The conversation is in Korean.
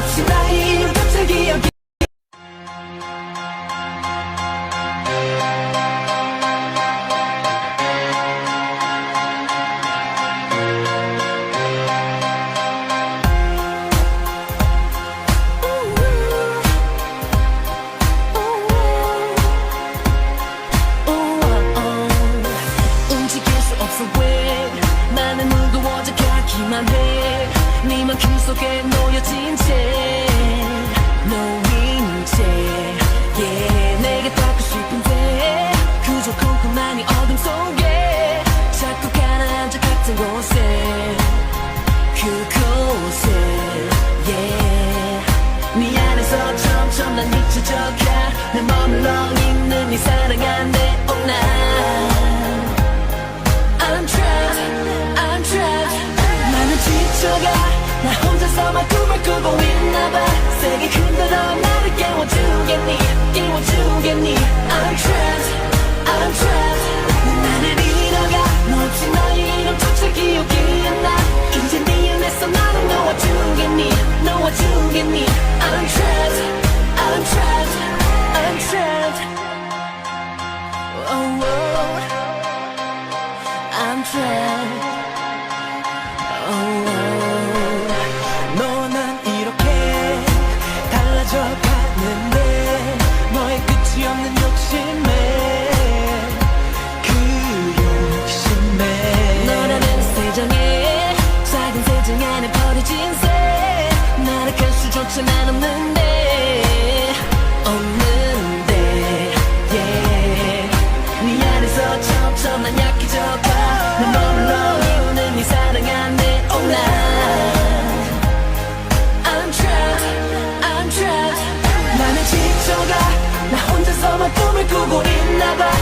없이 나의 이름조차 기억이 나는 무거워져 가기만 해 네만큼 속에 놓여진 채 놓인 채 yeah. 내게 닿고 싶은데 그저 컴컴한 이 어둠 속에 자꾸 가라앉아 같은 곳에 그곳에 yeah. 네 안에서 점점 난 잊혀져가 내 머물러 있는 네 사랑 안돼 oh 난 I'm trapped, I'm trapped 나는 지쳐가 나 혼자서만 꿈을 꾸고 있나봐 세게 흔들어 나를 깨워주겠니 깨워주겠니 I'm trapped, I'm trapped 나를 잃어가 너 없이 너의 이름조차 기억이 안 나 이제 네 안에서 나를 놓아주겠니 놓아주겠니 I'm trapped, I'm trapped, I'm trapped oh, oh. I'm trapped oh, oh. 너와 난 이렇게 달라져 가는데 너의 끝이 없는 욕심에 그 욕심에 너라는 세상에 작은 세상 안에 버려진 새 날아갈 수조차 난 없는데 없는데 yeah. 네 안에서 점점 난 약해져가 내 머물러 있는 네 사랑 안돼 oh 난 I'm trapped, I'm trapped 나는 지쳐가 나 혼자서만 꿈을 꾸고 있나봐